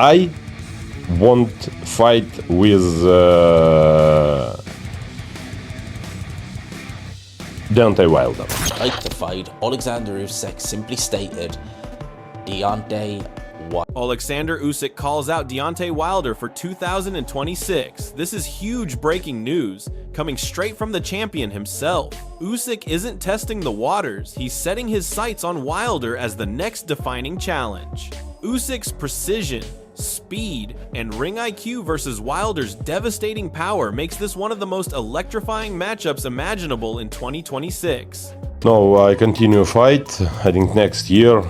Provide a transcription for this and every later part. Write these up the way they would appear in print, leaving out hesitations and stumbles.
I won't fight with Deontay Wilder. Like the fight, Oleksandr Usyk simply stated, Deontay Wilder. Oleksandr Usyk calls out Deontay Wilder for 2026. This is huge breaking news, coming straight from the champion himself. Usyk isn't testing the waters, he's setting his sights on Wilder as the next defining challenge. Usyk's precision, speed, and ring IQ versus Wilder's devastating power makes this one of the most electrifying matchups imaginable in 2026. No, I continue fight. I think next year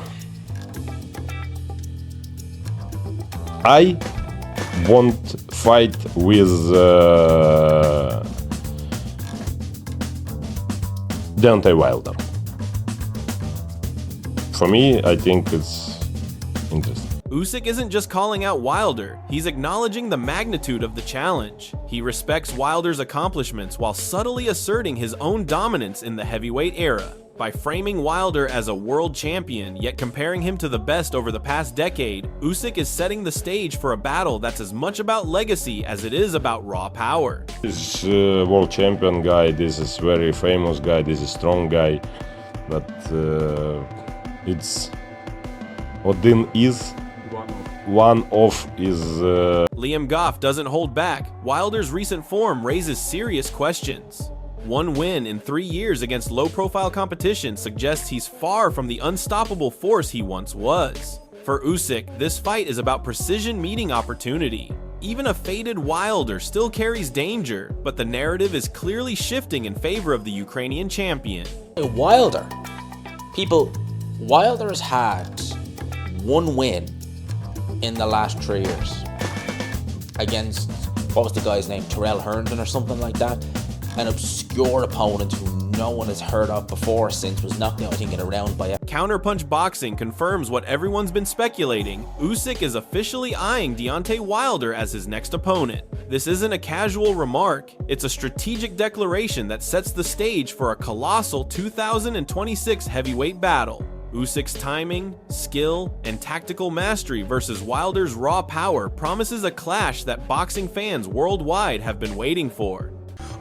I won't fight with Deontay Wilder. For me, I think it's interesting. Usyk isn't just calling out Wilder, he's acknowledging the magnitude of the challenge. He respects Wilder's accomplishments while subtly asserting his own dominance in the heavyweight era. By framing Wilder as a world champion, yet comparing him to the best over the past decade, Usyk is setting the stage for a battle that's as much about legacy as it is about raw power. This world champion guy, this is very famous guy, this is strong guy, but it's Odin is one of is Liam Goff doesn't hold back. Wilder's recent form raises serious questions. One win in 3 years against low-profile competition suggests he's far from the unstoppable force he once was. For Usyk, this fight is about precision meeting opportunity. Even a faded Wilder still carries danger, but the narrative is clearly shifting in favor of the Ukrainian champion. Wilder has had one win in the last 3 years against, what was the guy's name, Terrell Herndon or something like that, an obscure opponent who no one has heard of before since was knocked out, I think, in a round by a Counterpunch Boxing confirms what everyone's been speculating. Usyk is officially eyeing Deontay Wilder as his next opponent. This isn't a casual remark, it's a strategic declaration that sets the stage for a colossal 2026 heavyweight battle. Usyk's timing, skill, and tactical mastery versus Wilder's raw power promises a clash that boxing fans worldwide have been waiting for.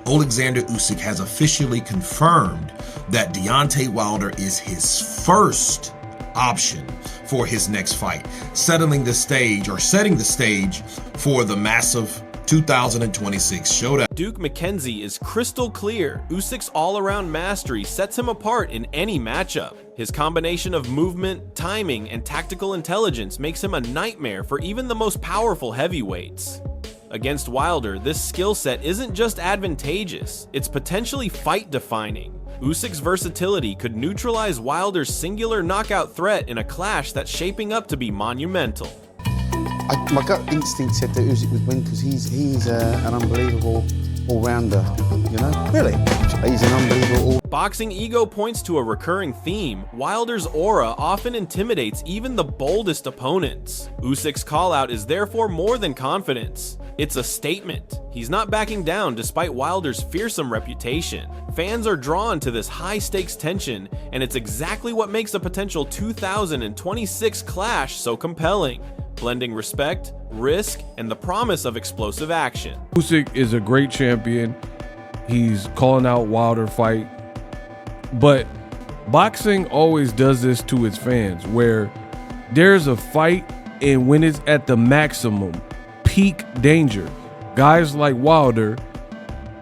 Oleksandr Usyk has officially confirmed that Deontay Wilder is his first option for his next fight, setting the stage for the massive 2026 showdown. Duke McKenzie is crystal clear. Usyk's all-around mastery sets him apart in any matchup. His combination of movement, timing, and tactical intelligence makes him a nightmare for even the most powerful heavyweights. Against Wilder, this skill set isn't just advantageous, it's potentially fight-defining. Usyk's versatility could neutralize Wilder's singular knockout threat in a clash that's shaping up to be monumental. My gut instinct said that Usyk would win because he's an unbelievable all-rounder, you know? Really? He's an unbelievable all. Boxing ego points to a recurring theme. Wilder's aura often intimidates even the boldest opponents. Usyk's call-out is therefore more than confidence. It's a statement. He's not backing down despite Wilder's fearsome reputation. Fans are drawn to this high-stakes tension, and it's exactly what makes a potential 2026 clash so compelling, blending respect, risk, and the promise of explosive action. Usyk is a great champion. He's calling out Wilder fight. But boxing always does this to its fans, where there's a fight, and when it's at the maximum, peak danger, guys like Wilder,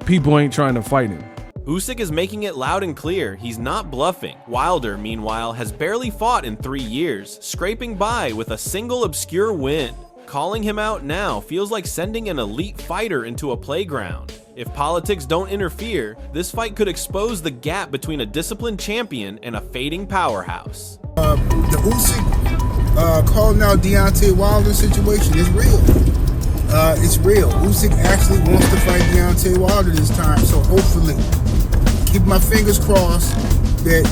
people ain't trying to fight him. Usyk is making it loud and clear, he's not bluffing. Wilder, meanwhile, has barely fought in 3 years, scraping by with a single obscure win. Calling him out now feels like sending an elite fighter into a playground. If politics don't interfere, this fight could expose the gap between a disciplined champion and a fading powerhouse. The Usyk calling out Deontay Wilder situation is real. It's real. Usyk actually wants to fight Deontay Wilder this time, so hopefully, keep my fingers crossed that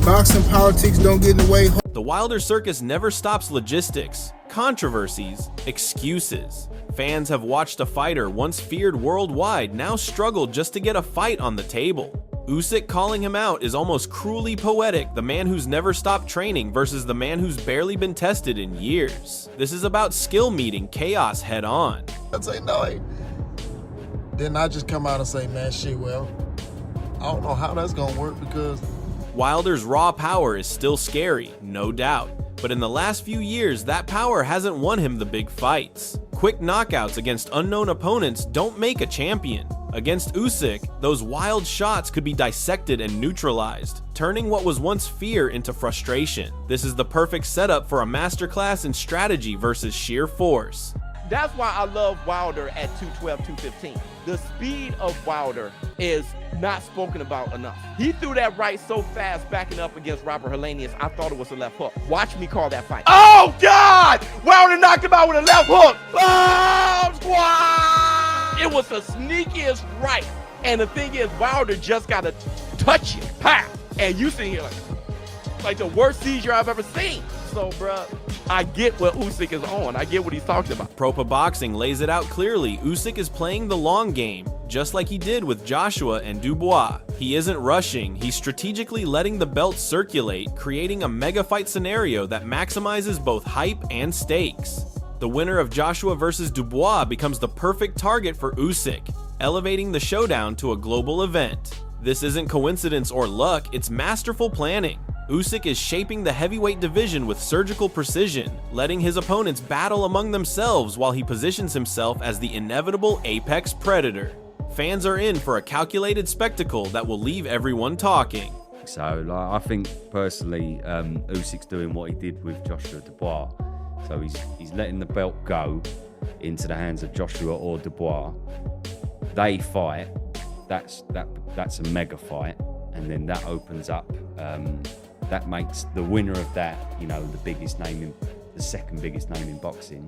boxing politics don't get in the way. The Wilder circus never stops logistics, controversies, excuses. Fans have watched a fighter once feared worldwide now struggle just to get a fight on the table. Usyk calling him out is almost cruelly poetic, the man who's never stopped training versus the man who's barely been tested in years. This is about skill meeting chaos head on. I'd say, no, then I just come out and say, man, shit, well, I don't know how that's gonna work because Wilder's raw power is still scary, no doubt, but in the last few years, that power hasn't won him the big fights. Quick knockouts against unknown opponents don't make a champion. Against Usyk, those wild shots could be dissected and neutralized, turning what was once fear into frustration. This is the perfect setup for a masterclass in strategy versus sheer force. That's why I love Wilder at 212, 215. The speed of Wilder is not spoken about enough. He threw that right so fast backing up against Robert Helenius, I thought it was a left hook. Watch me call that fight. Oh, God! Wilder knocked him out with a left hook. Oh, squad! It was the sneakiest right. And the thing is, Wilder just got to touch it. Pow! And you sitting here like the worst seizure I've ever seen. So, bruh, I get what Usyk is on. I get what he's talking about. Propa Boxing lays it out clearly. Usyk is playing the long game, just like he did with Joshua and Dubois. He isn't rushing, he's strategically letting the belt circulate, creating a mega fight scenario that maximizes both hype and stakes. The winner of Joshua versus Dubois becomes the perfect target for Usyk, elevating the showdown to a global event. This isn't coincidence or luck, it's masterful planning. Usyk is shaping the heavyweight division with surgical precision, letting his opponents battle among themselves while he positions himself as the inevitable apex predator. Fans are in for a calculated spectacle that will leave everyone talking. So, I think personally, Usyk's doing what he did with Joshua Dubois. So he's letting the belt go into the hands of Joshua or Dubois. They fight. That's a mega fight, and then that opens up. That makes the winner of that, the second biggest name in boxing,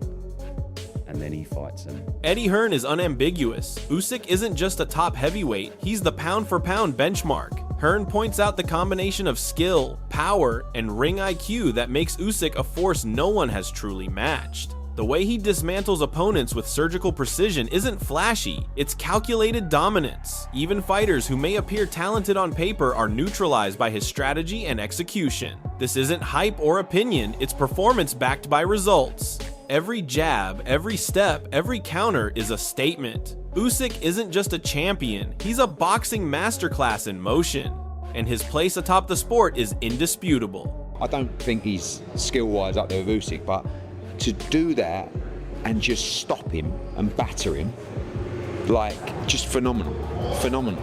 and then he fights him. Eddie Hearn is unambiguous. Usyk isn't just a top heavyweight, he's the pound-for-pound benchmark. Hearn points out the combination of skill, power, and ring IQ that makes Usyk a force no one has truly matched. The way he dismantles opponents with surgical precision isn't flashy, it's calculated dominance. Even fighters who may appear talented on paper are neutralized by his strategy and execution. This isn't hype or opinion, it's performance backed by results. Every jab, every step, every counter is a statement. Usyk isn't just a champion, he's a boxing masterclass in motion. And his place atop the sport is indisputable. I don't think he's skill-wise up there with Usyk, but to do that and just stop him and batter him, just phenomenal.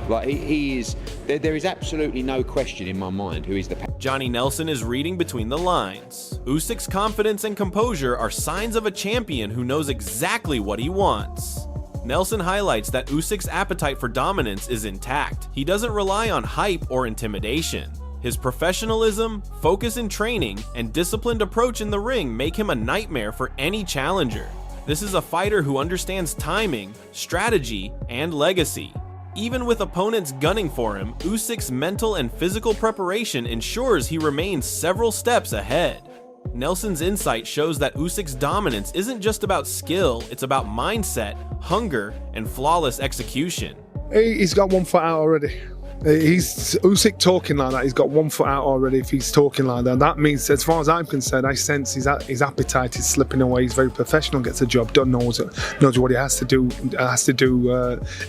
Like he is, there is absolutely no question in my mind who is the... Johnny Nelson is reading between the lines. Usyk's confidence and composure are signs of a champion who knows exactly what he wants. Nelson highlights that Usyk's appetite for dominance is intact. He doesn't rely on hype or intimidation. His professionalism, focus in training, and disciplined approach in the ring make him a nightmare for any challenger. This is a fighter who understands timing, strategy, and legacy. Even with opponents gunning for him, Usyk's mental and physical preparation ensures he remains several steps ahead. Nelson's insight shows that Usyk's dominance isn't just about skill, it's about mindset, hunger, and flawless execution. He's got one foot out already. He's Usyk talking like that. He's got one foot out already. If he's talking like that, that means, as far as I'm concerned, I sense his appetite is slipping away. He's very professional, gets the job done, knows what he has to do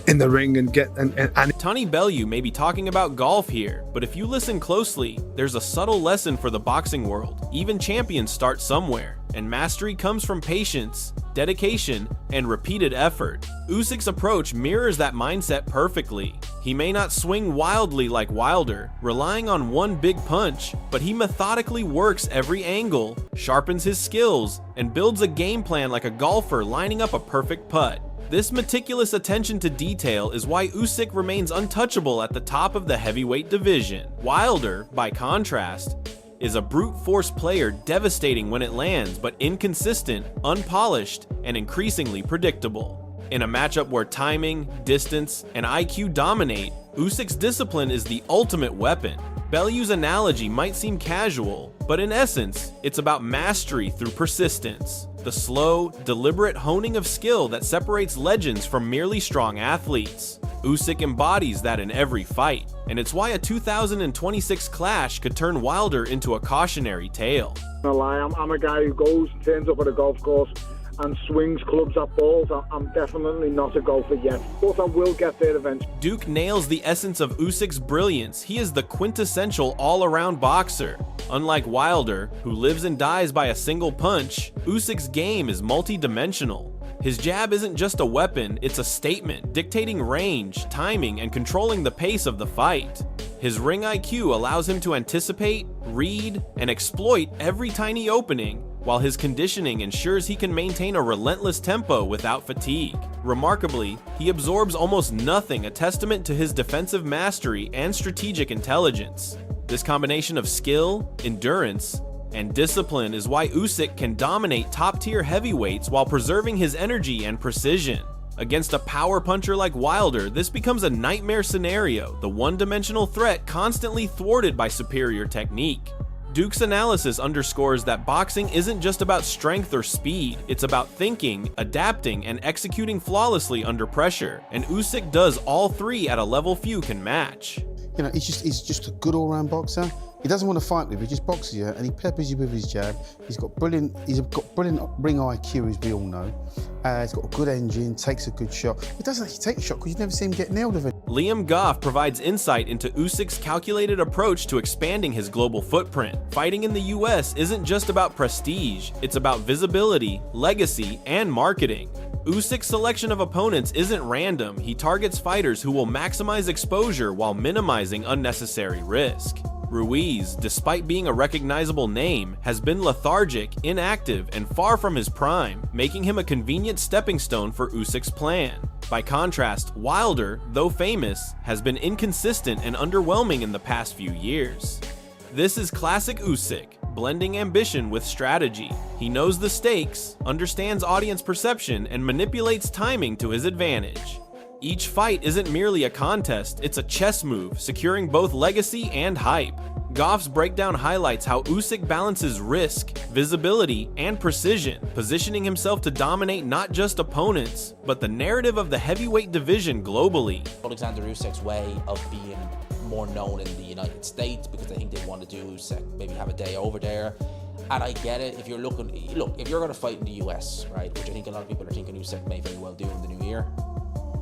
in the ring and get and. Tony Bellew may be talking about golf here, but if you listen closely, there's a subtle lesson for the boxing world. Even champions start somewhere, and mastery comes from patience, dedication, and repeated effort. Usyk's approach mirrors that mindset perfectly. He may not swing wildly like Wilder, relying on one big punch, but he methodically works every angle, sharpens his skills, and builds a game plan like a golfer lining up a perfect putt. This meticulous attention to detail is why Usyk remains untouchable at the top of the heavyweight division. Wilder, by contrast, is a brute force player, devastating when it lands, but inconsistent, unpolished, and increasingly predictable. In a matchup where timing, distance, and IQ dominate, Usyk's discipline is the ultimate weapon. Bellew's analogy might seem casual, but in essence, it's about mastery through persistence. the slow, deliberate honing of skill that separates legends from merely strong athletes. Usyk embodies that in every fight, and it's why a 2026 clash could turn Wilder into a cautionary tale. No lie, I'm a guy who goes, turns up at a golf course and swings clubs at balls. I'm definitely not a golfer yet, but I will get there eventually. Duke nails the essence of Usyk's brilliance. He is the quintessential all-around boxer. Unlike Wilder, who lives and dies by a single punch, Usyk's game is multi-dimensional. His jab isn't just a weapon, it's a statement, dictating range, timing, and controlling the pace of the fight. His ring IQ allows him to anticipate, read, and exploit every tiny opening, while his conditioning ensures he can maintain a relentless tempo without fatigue. Remarkably, he absorbs almost nothing, a testament to his defensive mastery and strategic intelligence. This combination of skill, endurance, and discipline is why Usyk can dominate top-tier heavyweights while preserving his energy and precision. Against a power puncher like Wilder, this becomes a nightmare scenario, the one-dimensional threat constantly thwarted by superior technique. Duke's analysis underscores that boxing isn't just about strength or speed, it's about thinking, adapting, and executing flawlessly under pressure, and Usyk does all three at a level few can match. You know, he's just a good all-round boxer. He doesn't want to fight with you, he just boxes you and he peppers you with his jab. He's got brilliant ring IQ, as we all know. He's got a good engine, takes a good shot. He doesn't actually take a shot because you never see him get nailed with it. Liam Goff provides insight into Usyk's calculated approach to expanding his global footprint. Fighting in the US isn't just about prestige, it's about visibility, legacy, and marketing. Usyk's selection of opponents isn't random, he targets fighters who will maximize exposure while minimizing unnecessary risk. Ruiz, despite being a recognizable name, has been lethargic, inactive, and far from his prime, making him a convenient stepping stone for Usyk's plan. By contrast, Wilder, though famous, has been inconsistent and underwhelming in the past few years. This is classic Usyk, blending ambition with strategy. He knows the stakes, understands audience perception, and manipulates timing to his advantage. Each fight isn't merely a contest, it's a chess move, securing both legacy and hype. Goff's breakdown highlights how Usyk balances risk, visibility, and precision, positioning himself to dominate not just opponents, but the narrative of the heavyweight division globally. Oleksandr Usyk's way of being more known in the United States because I think they want to do Usyk, maybe have a day over there. And I get it, if you're going to fight in the US, right, which I think a lot of people are thinking Usyk may very well do in the new year.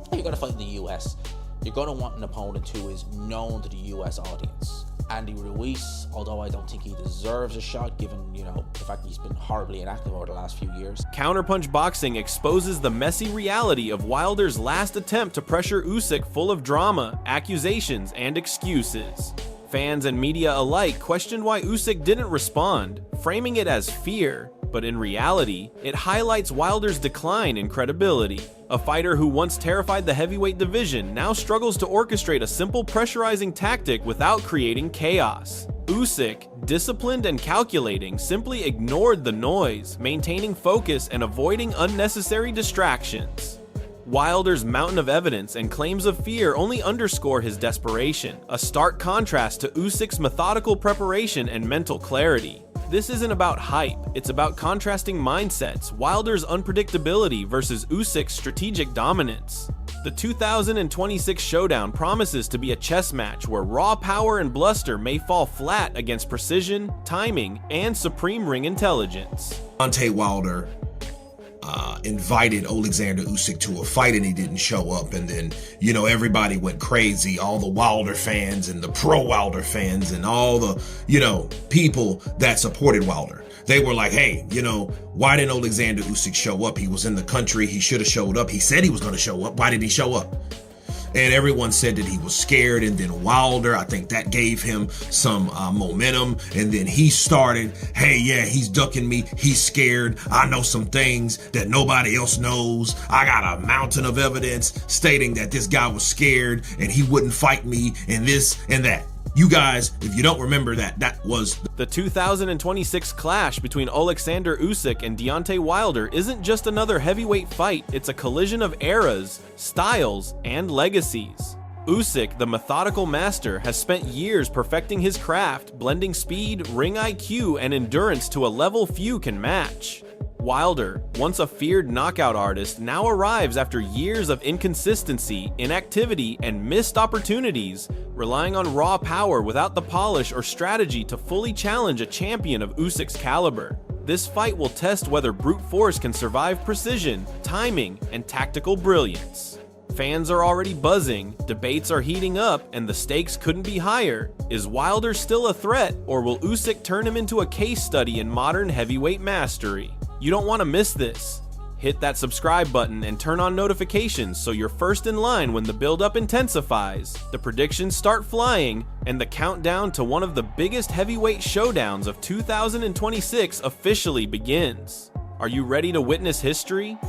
If you're going to fight in the US, you're going to want an opponent who is known to the US audience. Andy Ruiz, although I don't think he deserves a shot given, the fact he's been horribly inactive over the last few years. Counterpunch boxing exposes the messy reality of Wilder's last attempt to pressure Usyk, full of drama, accusations, and excuses. Fans and media alike questioned why Usyk didn't respond, framing it as fear, but in reality, it highlights Wilder's decline in credibility. A fighter who once terrified the heavyweight division now struggles to orchestrate a simple pressurizing tactic without creating chaos. Usyk, disciplined and calculating, simply ignored the noise, maintaining focus and avoiding unnecessary distractions. Wilder's mountain of evidence and claims of fear only underscore his desperation, a stark contrast to Usyk's methodical preparation and mental clarity. This isn't about hype, it's about contrasting mindsets, Wilder's unpredictability versus Usyk's strategic dominance. The 2026 showdown promises to be a chess match where raw power and bluster may fall flat against precision, timing, and supreme ring intelligence. Deontay Wilder invited Oleksandr Usyk to a fight and he didn't show up, and then everybody went crazy, all the Wilder fans and the pro Wilder fans and all the people that supported Wilder. They were like, hey, why didn't Oleksandr Usyk show up? He was in the country, he should have showed up. He said he was going to show up. Why didn't he show up? And everyone said that he was scared, and then Wilder, I think that gave him some momentum, and then he started, hey, yeah, he's ducking me, he's scared, I know some things that nobody else knows, I got a mountain of evidence stating that this guy was scared and he wouldn't fight me, and this and that. You guys, if you don't remember that was... The 2026 clash between Oleksandr Usyk and Deontay Wilder isn't just another heavyweight fight, it's a collision of eras, styles, and legacies. Usyk, the methodical master, has spent years perfecting his craft, blending speed, ring IQ, and endurance to a level few can match. Wilder, once a feared knockout artist, now arrives after years of inconsistency, inactivity, and missed opportunities, relying on raw power without the polish or strategy to fully challenge a champion of Usyk's caliber. This fight will test whether brute force can survive precision, timing, and tactical brilliance. Fans are already buzzing, debates are heating up, and the stakes couldn't be higher. Is Wilder still a threat, or will Usyk turn him into a case study in modern heavyweight mastery? You don't want to miss this. Hit that subscribe button and turn on notifications so you're first in line when the build-up intensifies, the predictions start flying, and the countdown to one of the biggest heavyweight showdowns of 2026 officially begins. Are you ready to witness history?